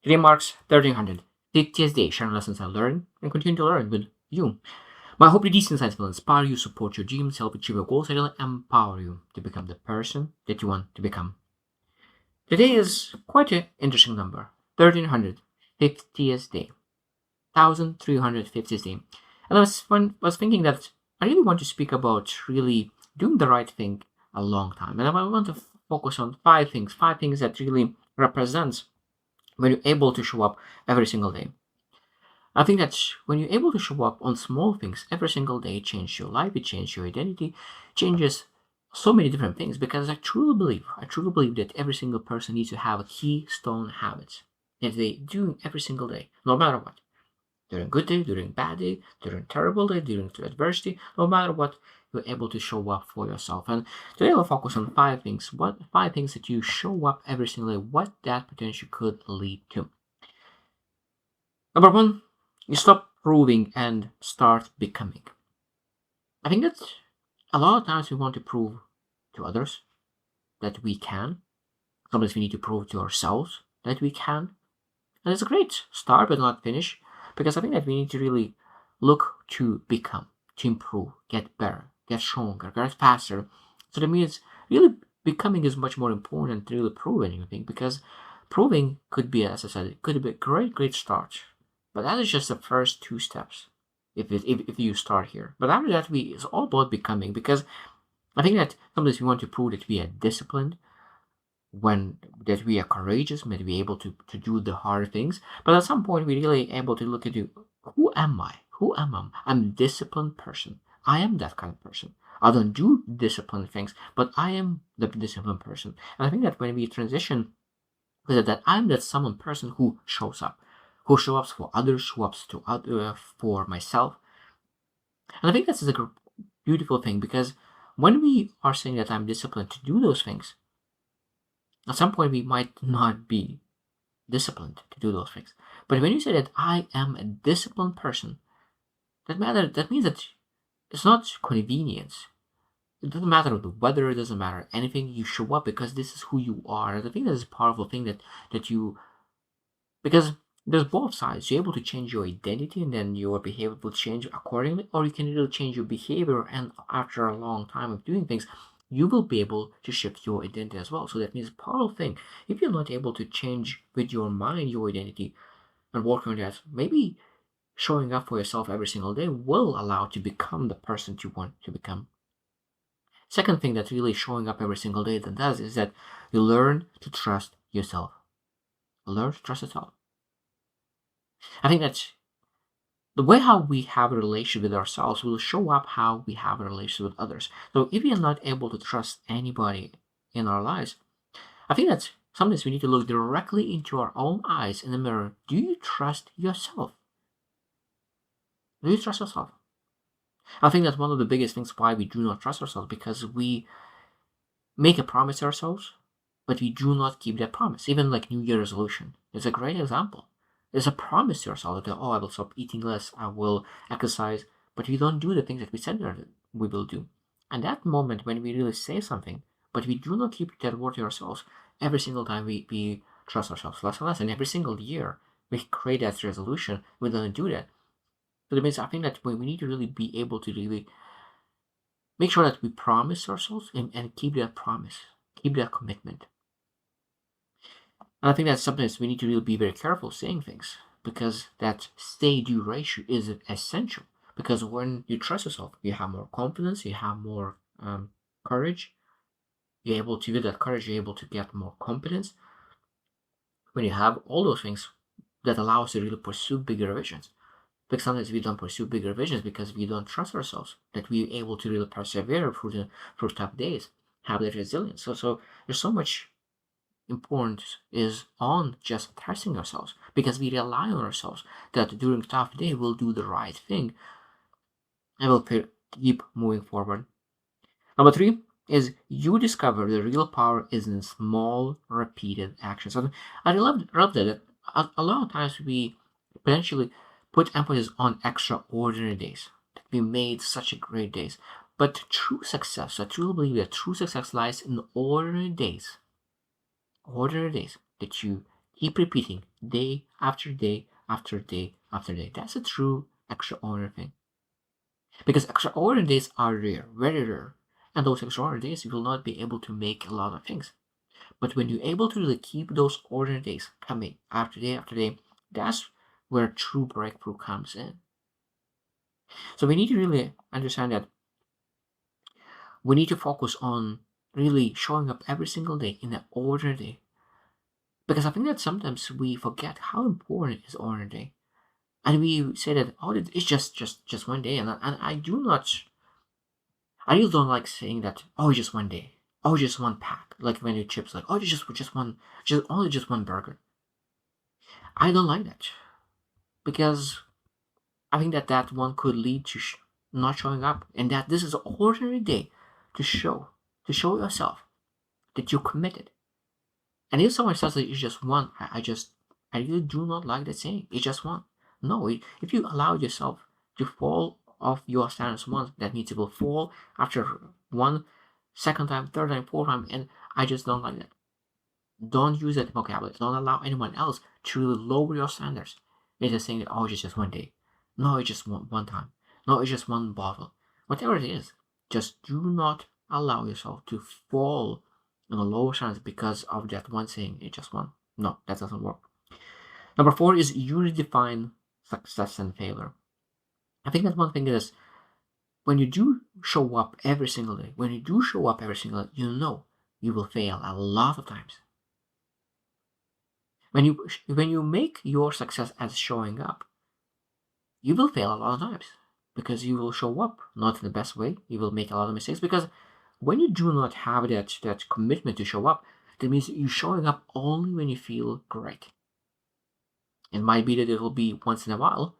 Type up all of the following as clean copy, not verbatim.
Today marks 1350th day, sharing lessons I learned and continue to learn with you. I hope that these insights will inspire you, support your dreams, help achieve your goals, and really empower you to become the person that you want to become. Today is quite an interesting number, 1350th day, 1350th day. And I was thinking that I really want to speak about really doing the right thing a long time. And I want to focus on five things that really represents when you're able to show up every single day. I think that when you're able to show up on small things every single day, it changes your life, it changes your identity, changes so many different things. Because I truly believe that every single person needs to have a keystone habits that they do every single day, no matter what. During good day, during bad day, during terrible day, during adversity, no matter what, you're able to show up for yourself. And today we'll focus on five things. What five things that you show up every single day, what that potentially could lead to. Number one, you stop proving and start becoming. I think that a lot of times we want to prove to others that we can. Sometimes we need to prove to ourselves that we can. And it's a great start, but not finish, because I think that we need to really look to become, to improve, get better, get stronger, get faster. So that means really becoming is much more important than really proving anything, because proving could be, as I said, it could be a great start. But that is just the first two steps if you start here. But after that, it's all about becoming, because I think that sometimes we want to prove that we are disciplined, when that we are courageous, that we are able to do the hard things. But at some point, we really able to look into who am I? Who am I? I'm a disciplined person. I am that kind of person. I don't do disciplined things, but I am the disciplined person. And I think that when we transition with that, I'm that someone person who shows up, who shows up for others, shows up to other for myself. And I think that's a beautiful thing, because when we are saying that I'm disciplined to do those things, at some point we might not be disciplined to do those things. But when you say that I am a disciplined person, that means that it's not convenience. It doesn't matter the weather, it doesn't matter anything, you show up because this is who you are. And I think that's a powerful thing that you, because there's both sides. You're able to change your identity and then your behavior will change accordingly, or you can really change your behavior, and after a long time of doing things, you will be able to shift your identity as well. So that means a powerful thing. If you're not able to change with your mind your identity and work on that, maybe showing up for yourself every single day will allow you to become the person you want to become. Second thing that really showing up every single day that does is that you learn to trust yourself. Learn to trust yourself. I think that the way how we have a relationship with ourselves will show up how we have a relationship with others. So if we are not able to trust anybody in our lives, I think that sometimes we need to look directly into our own eyes in the mirror. Do you trust yourself? Do you trust yourself? I think that's one of the biggest things why we do not trust ourselves, because we make a promise to ourselves, but we do not keep that promise. Even like New Year resolution is a great example. There's a promise to ourselves that, oh, I will stop eating less, I will exercise, but we don't do the things that we said that we will do. And that moment when we really say something, but we do not keep that word to ourselves, every single time we trust ourselves less and less, and every single year we create that resolution, we don't do that. So that means I think that we need to really be able to really make sure that we promise ourselves and keep that promise, keep that commitment. And I think that's something that we need to really be very careful saying things, because that stay do ratio is essential. Because when you trust yourself, you have more confidence, you have more courage. You're able to, with that courage, you're able to get more competence. When you have all those things, that allow us to really pursue bigger visions. Because sometimes we don't pursue bigger visions because we don't trust ourselves, that we're able to really persevere through tough days, have that resilience. So there's so much importance is on just trusting ourselves, because we rely on ourselves that during tough day we'll do the right thing and we'll keep moving forward. Number three is you discover the real power is in small repeated actions. And I love that a lot of times we potentially put emphasis on extraordinary days, that we made such a great days, but true success, I truly believe that true success lies in ordinary days that you keep repeating day after day after day after day. That's a true extraordinary thing. Because extraordinary days are rare, very rare. And those extraordinary days, you will not be able to make a lot of things. But when you're able to really keep those ordinary days coming after day, that's where true breakthrough comes in. So we need to really understand that we need to focus on really showing up every single day in an ordinary day. Because I think that sometimes we forget how important is ordinary day. And we say that, oh, it's just one day. And I do not, I really don't like saying that, oh, just one day. Oh, just one pack. Like when you chips, like, oh, just one, just one burger. I don't like that. Because I think that that one could lead to not showing up, and that this is an ordinary day to show yourself that you're committed. And if someone says that it's just one, I really do not like that saying. It's just one. No, if you allow yourself to fall off your standards once, that means it will fall after one, second time, third time, fourth time, and I just don't like that. Don't use that vocabulary. Don't allow anyone else to really lower your standards. It's just saying that, oh, it's just one day. No, it's just one time. No, it's just one bottle. Whatever it is, just do not allow yourself to fall on a lower standards because of that one saying, it's just one. No, that doesn't work. Number 4 is you redefine success and failure. I think that one thing is when you do show up every single day, you know you will fail a lot of times. When you make your success as showing up, you will fail a lot of times because you will show up not in the best way. You will make a lot of mistakes because when you do not have that commitment to show up, that means you're showing up only when you feel great. It might be that it will be once in a while,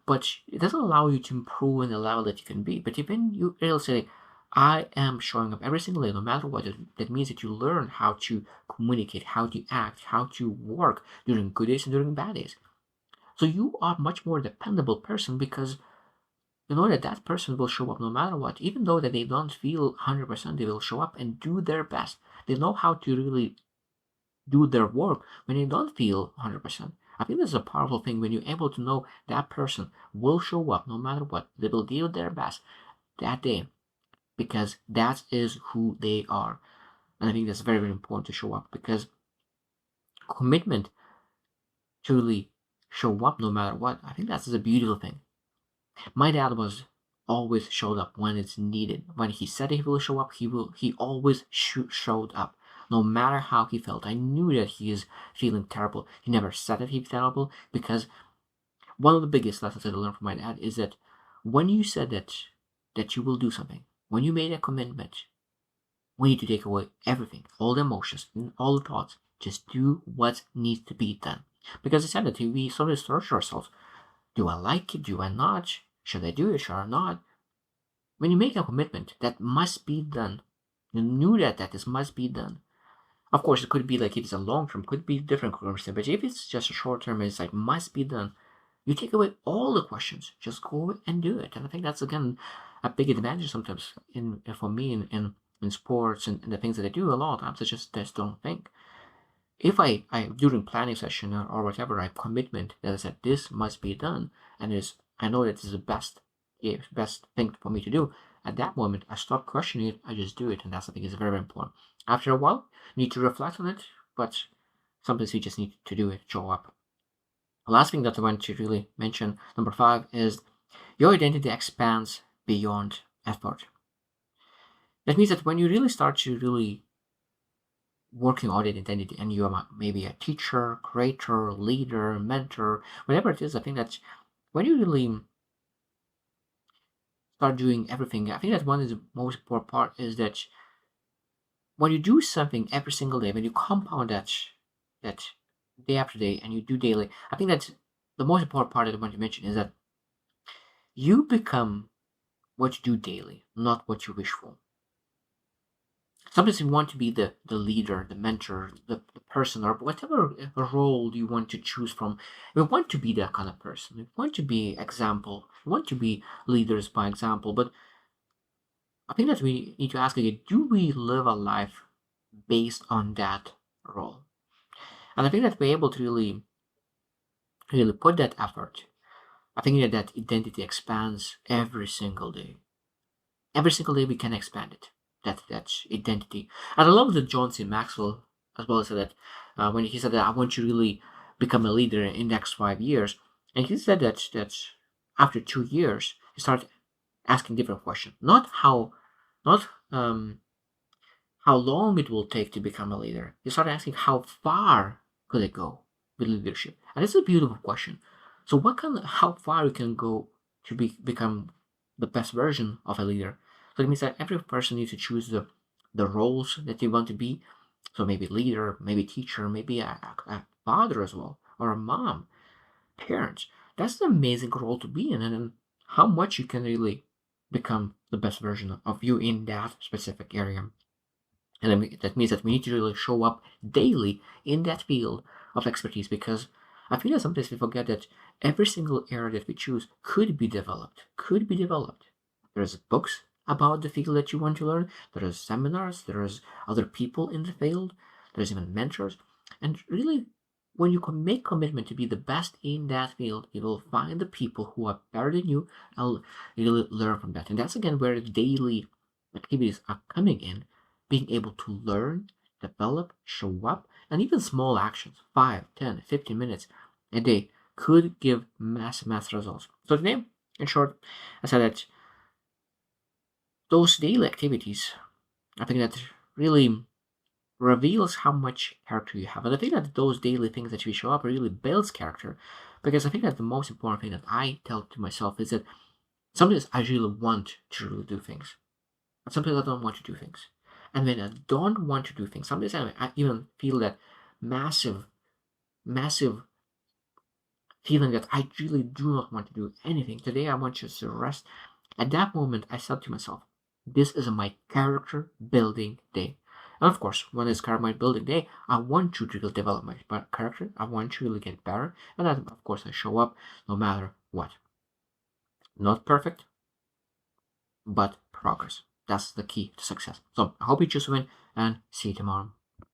but it doesn't allow you to improve in the level that you can be. But even you really say, I am showing up every single day, no matter what. That means that you learn how to communicate, how to act, how to work during good days and during bad days. So you are much more dependable person because you know that that person will show up no matter what. Even though that they don't feel 100%, they will show up and do their best. They know how to really do their work when they don't feel 100%. I think that's a powerful thing when you're able to know that person will show up no matter what. They will do their best that day because that is who they are. And I think that's very, very important to show up because commitment to really show up no matter what, I think that's a beautiful thing. My dad was always showed up when it's needed. When he said he will show up, he always showed up. No matter how he felt. I knew that he is feeling terrible. He never said that he's terrible because one of the biggest lessons I learned from my dad is that when you said that you will do something, when you made a commitment, we need to take away everything, all the emotions, all the thoughts. Just do what needs to be done. Because I said that we sort of search ourselves. Do I like it? Do I not? Should I do it? Should I not? When you make a commitment that must be done, you knew that this must be done. Of course, it could be like if it's a long term, could be different circumstances. But if it's just a short term, it's like must be done. You take away all the questions. Just go and do it. And I think that's again a big advantage sometimes for me in sports and the things that I do. A lot of times I just don't think. If I during planning session or whatever, I commitment that I said this must be done, and I know that this is the best thing for me to do. At that moment, I stop questioning it. I just do it, and that's I think is very, very important. After a while, you need to reflect on it, but sometimes you just need to do it, show up. The last thing that I want to really mention, number 5, is your identity expands beyond effort. That means that when you really start to really working on identity and you are maybe a teacher, creator, leader, mentor, whatever it is, I think that when you really start doing everything, I think that one of the most important part is that when you do something every single day, when you compound that day after day and you do daily, I think that the most important part that I want to mention is that you become what you do daily, not what you wish for. Sometimes you want to be the leader, the mentor, the person, or whatever role you want to choose from. We want to be that kind of person. We want to be example. We want to be leaders by example. But I think that we need to ask again, do we live a life based on that role. And I think that we're able to really put that effort. I think that identity expands every single day. Every single day we can expand it. That's identity. And I love that John C. Maxwell as well said that when he said that I want you to really become a leader in the next 5 years. And he said that after 2 years, he started asking different questions. Not how long it will take to become a leader. You start asking how far could it go with leadership, and it's a beautiful question. So, how far you can go to become the best version of a leader? So it means that every person needs to choose the roles that they want to be. So maybe leader, maybe teacher, maybe a father as well, or a mom, parents. That's an amazing role to be in, and then how much you can really become the best version of you in that specific area. And that means that we need to really show up daily in that field of expertise because I feel that sometimes we forget that every single area that we choose could be developed, could be developed. There's books about the field that you want to learn, there's seminars, there's other people in the field, there's even mentors. And really, when you can make commitment to be the best in that field, you will find the people who are better than you and you'll learn from that. And that's again where the daily activities are coming in, being able to learn, develop, show up, and even small actions, 5, 10, 15 minutes a day, could give massive results. So today, in short, I said that those daily activities, I think that really reveals how much character you have. And I think that those daily things that we show up really builds character. Because I think that the most important thing that I tell to myself is that sometimes I really want to really do things. And sometimes I don't want to do things. And when I don't want to do things, sometimes I even feel that massive, massive feeling that I really do not want to do anything. Today I want just to rest. At that moment, I said to myself, this is my character building day. And of course, when it's character building day, I want to really develop my character. I want to really get better. And then, of course, I show up no matter what. Not perfect, but progress. That's the key to success. So I hope you choose to win and see you tomorrow.